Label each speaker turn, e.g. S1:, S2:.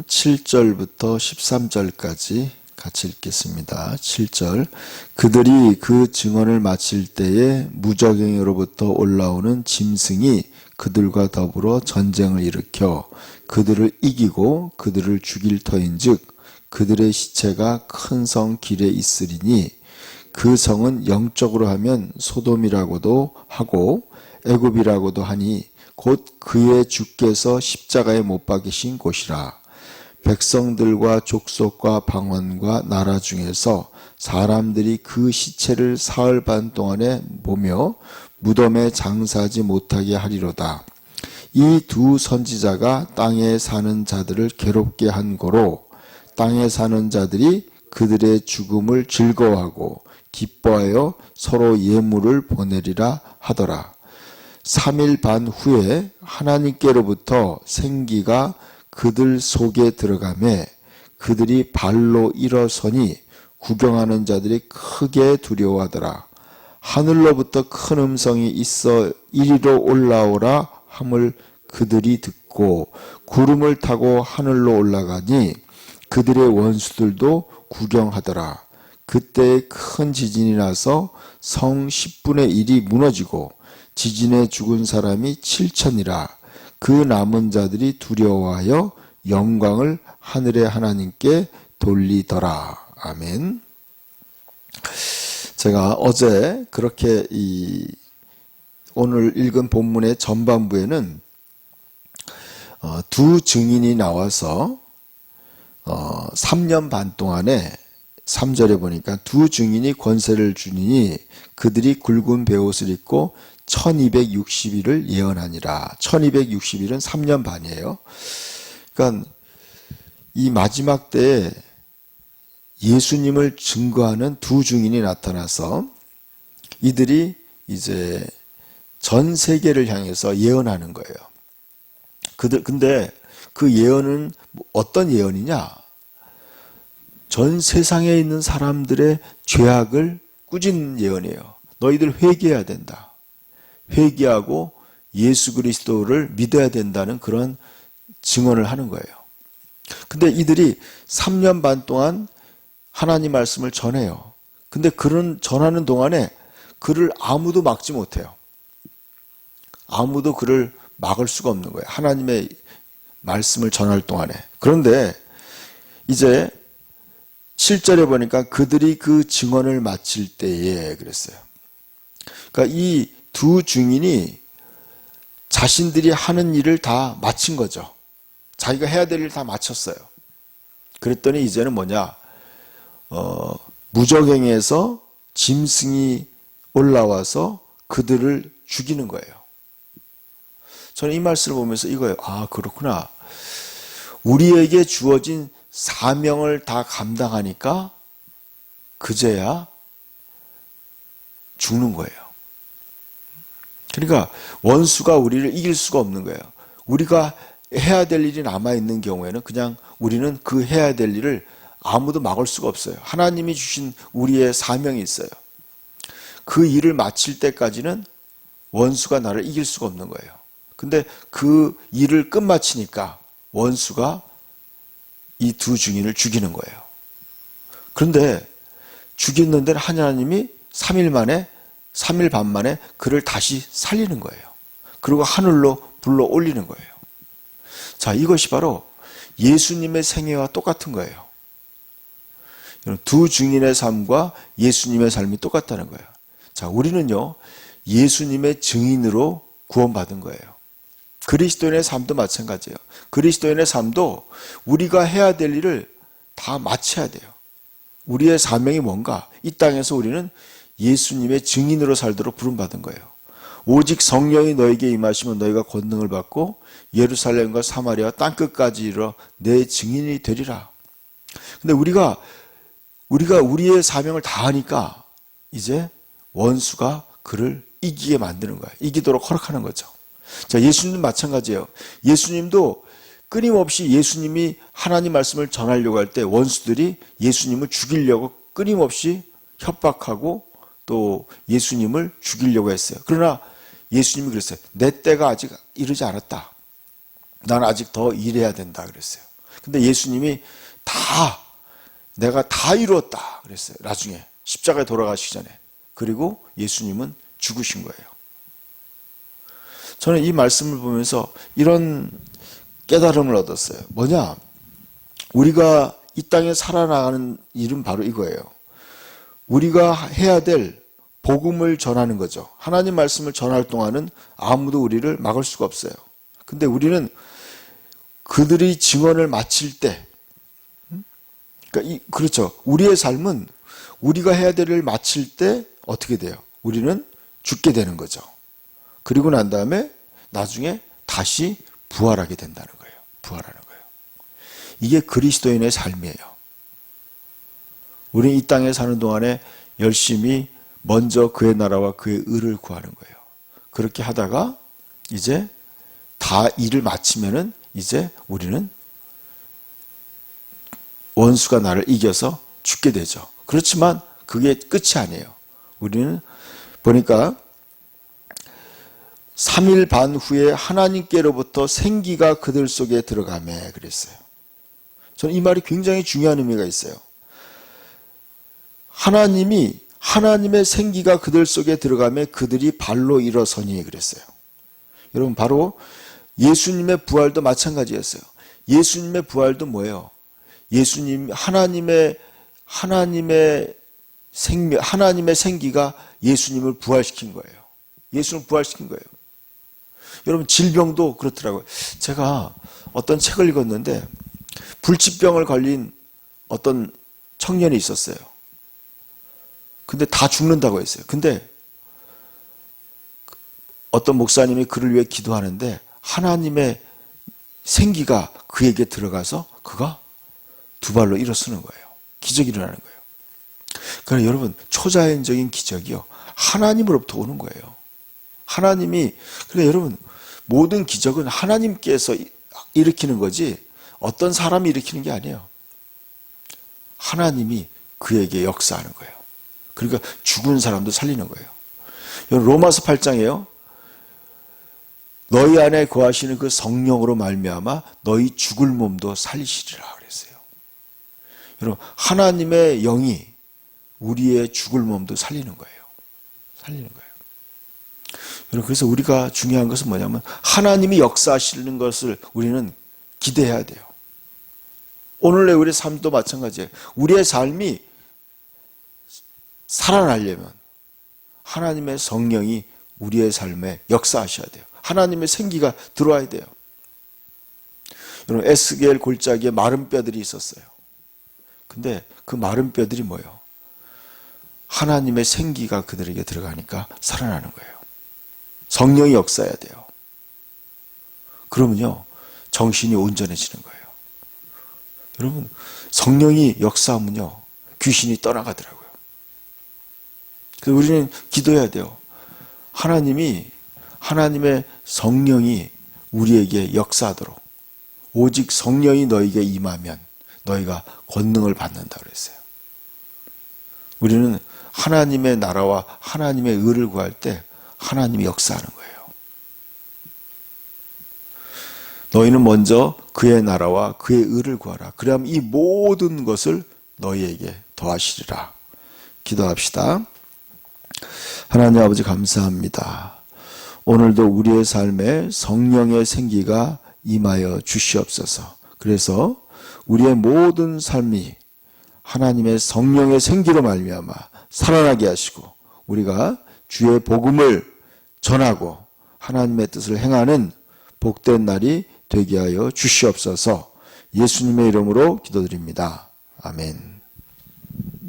S1: 7절부터 13절까지 같이 읽겠습니다. 7절. 그들이 그 증언을 마칠 때에 무적행으로부터 올라오는 짐승이 그들과 더불어 전쟁을 일으켜 그들을 이기고 그들을 죽일 터인즉 그들의 시체가 큰 성 길에 있으리니 그 성은 영적으로 하면 소돔이라고도 하고 애굽이라고도 하니 곧 그의 주께서 십자가에 못 박이신 곳이라. 백성들과 족속과 방언과 나라 중에서 사람들이 그 시체를 사흘 반 동안에 보며 무덤에 장사하지 못하게 하리로다. 이 두 선지자가 땅에 사는 자들을 괴롭게 한 고로 땅에 사는 자들이 그들의 죽음을 즐거워하고 기뻐하여 서로 예물을 보내리라 하더라. 3일 반 후에 하나님께로부터 생기가 그들 속에 들어가매 그들이 발로 일어서니 구경하는 자들이 크게 두려워하더라. 하늘로부터 큰 음성이 있어 이리로 올라오라 함을 그들이 듣고 구름을 타고 하늘로 올라가니 그들의 원수들도 구경하더라. 그때 큰 지진이 나서 성 10분의 1이 무너지고 지진에 죽은 사람이 7천이라. 그 남은 자들이 두려워하여 영광을 하늘의 하나님께 돌리더라. 아멘. 제가 어제 그렇게 오늘 읽은 본문의 전반부에는 두 증인이 나와서 3년 반 동안에 3절에 보니까 두 증인이 권세를 주니 그들이 굵은 베옷을 입고 1260일을 예언하니라. 1260일은 3년 반이에요. 그러니까 이 마지막 때에 예수님을 증거하는 두 증인이 나타나서 이들이 이제 전 세계를 향해서 예언하는 거예요. 근데 그 예언은 어떤 예언이냐? 전 세상에 있는 사람들의 죄악을 꾸짖는 예언이에요. 너희들 회개해야 된다. 회개하고 예수 그리스도를 믿어야 된다는 그런 증언을 하는 거예요. 근데 이들이 3년 반 동안 하나님 말씀을 전해요. 근데 그런 전하는 동안에 그를 아무도 막지 못해요. 아무도 그를 막을 수가 없는 거예요. 하나님의 말씀을 전할 동안에. 그런데 이제 7절에 보니까 그들이 그 증언을 마칠 때에 그랬어요. 그러니까 이 두 증인이 자신들이 하는 일을 다 마친 거죠. 자기가 해야 될 일 다 마쳤어요. 그랬더니 이제는 뭐냐? 무적행에서 짐승이 올라와서 그들을 죽이는 거예요. 저는 이 말씀을 보면서 이거예요. 아, 그렇구나. 우리에게 주어진 사명을 다 감당하니까 그제야 죽는 거예요. 그러니까 원수가 우리를 이길 수가 없는 거예요. 우리가 해야 될 일이 남아있는 경우에는 그냥 우리는 그 해야 될 일을 아무도 막을 수가 없어요. 하나님이 주신 우리의 사명이 있어요. 그 일을 마칠 때까지는 원수가 나를 이길 수가 없는 거예요. 근데 그 일을 끝마치니까 원수가 이 두 증인을 죽이는 거예요. 그런데 죽였는데 하나님이 3일 반 만에 그를 다시 살리는 거예요. 그리고 하늘로 불러 올리는 거예요. 자, 이것이 바로 예수님의 생애와 똑같은 거예요. 두 증인의 삶과 예수님의 삶이 똑같다는 거예요. 자, 우리는요, 예수님의 증인으로 구원받은 거예요. 그리스도인의 삶도 마찬가지예요. 그리스도인의 삶도 우리가 해야 될 일을 다 마쳐야 돼요. 우리의 사명이 뭔가? 이 땅에서 우리는 예수님의 증인으로 살도록 부름받은 거예요. 오직 성령이 너에게 임하시면 너희가 권능을 받고 예루살렘과 사마리아 땅끝까지 이르러 내 증인이 되리라. 근데 우리가 우리의 사명을 다 하니까 이제 원수가 그를 이기게 만드는 거예요. 이기도록 허락하는 거죠. 자, 예수님도 마찬가지예요. 예수님도 끊임없이 예수님이 하나님 말씀을 전하려고 할 때 원수들이 예수님을 죽이려고 끊임없이 협박하고 또 예수님을 죽이려고 했어요. 그러나 예수님이 그랬어요. 내 때가 아직 이르지 않았다. 난 아직 더 일해야 된다 그랬어요. 근데 예수님이 내가 다 이루었다 그랬어요. 나중에 십자가에 돌아가시기 전에. 그리고 예수님은 죽으신 거예요. 저는 이 말씀을 보면서 이런 깨달음을 얻었어요. 뭐냐? 우리가 이 땅에 살아나가는 일은 바로 이거예요. 우리가 해야 될 복음을 전하는 거죠. 하나님 말씀을 전할 동안은 아무도 우리를 막을 수가 없어요. 근데 우리는 그들이 증언을 마칠 때, 그렇죠. 우리의 삶은 우리가 해야 될 일을 마칠 때 어떻게 돼요? 우리는 죽게 되는 거죠. 그리고 난 다음에 나중에 다시 부활하게 된다는 거예요. 부활하는 거예요. 이게 그리스도인의 삶이에요. 우리는 이 땅에 사는 동안에 열심히 먼저 그의 나라와 그의 의를 구하는 거예요. 그렇게 하다가 이제 다 일을 마치면은 이제 우리는 원수가 나를 이겨서 죽게 되죠. 그렇지만 그게 끝이 아니에요. 우리는 보니까 3일 반 후에 하나님께로부터 생기가 그들 속에 들어가매 그랬어요. 저는 이 말이 굉장히 중요한 의미가 있어요. 하나님의 생기가 그들 속에 들어가매 그들이 발로 일어서니 그랬어요. 여러분 바로 예수님의 부활도 마찬가지였어요. 예수님의 부활도 뭐예요? 하나님의 생기가 예수님을 부활시킨 거예요. 예수님을 부활시킨 거예요. 여러분 질병도 그렇더라고요. 제가 어떤 책을 읽었는데 불치병을 걸린 어떤 청년이 있었어요. 근데 다 죽는다고 했어요. 근데 어떤 목사님이 그를 위해 기도하는데 하나님의 생기가 그에게 들어가서 그가 두 발로 일어서는 거예요. 기적이 일어나는 거예요. 그러니까 여러분 초자연적인 기적이요. 하나님으로부터 오는 거예요. 그러니까 여러분 모든 기적은 하나님께서 일으키는 거지 어떤 사람이 일으키는 게 아니에요. 하나님이 그에게 역사하는 거예요. 그러니까 죽은 사람도 살리는 거예요. 여러분 로마서 8장에요. 너희 안에 거하시는 그 성령으로 말미암아 너희 죽을 몸도 살리시리라 그랬어요. 여러분 하나님의 영이 우리의 죽을 몸도 살리는 거예요. 살리는 거예요. 여러분 그래서 우리가 중요한 것은 뭐냐면 하나님이 역사하시는 것을 우리는 기대해야 돼요. 오늘의 우리의 삶도 마찬가지예요. 우리의 삶이 살아나려면 하나님의 성령이 우리의 삶에 역사하셔야 돼요. 하나님의 생기가 들어와야 돼요. 여러분 에스겔 골짜기에 마른 뼈들이 있었어요. 근데 그 마른 뼈들이 뭐예요? 하나님의 생기가 그들에게 들어가니까 살아나는 거예요. 성령이 역사해야 돼요. 그러면요 정신이 온전해지는 거예요. 여러분 성령이 역사하면요 귀신이 떠나가더라고요. 그래서 우리는 기도해야 돼요. 하나님의 성령이 우리에게 역사하도록 오직 성령이 너에게 임하면 너희가 권능을 받는다 그랬어요. 우리는 하나님의 나라와 하나님의 의를 구할 때 하나님이 역사하는 거예요. 너희는 먼저 그의 나라와 그의 의를 구하라. 그래야만 이 모든 것을 너희에게 더하시리라. 기도합시다. 하나님 아버지 감사합니다. 오늘도 우리의 삶에 성령의 생기가 임하여 주시옵소서. 그래서 우리의 모든 삶이 하나님의 성령의 생기로 말미암아 살아나게 하시고 우리가 주의 복음을 전하고 하나님의 뜻을 행하는 복된 날이 되게 하여 주시옵소서. 예수님의 이름으로 기도드립니다. 아멘.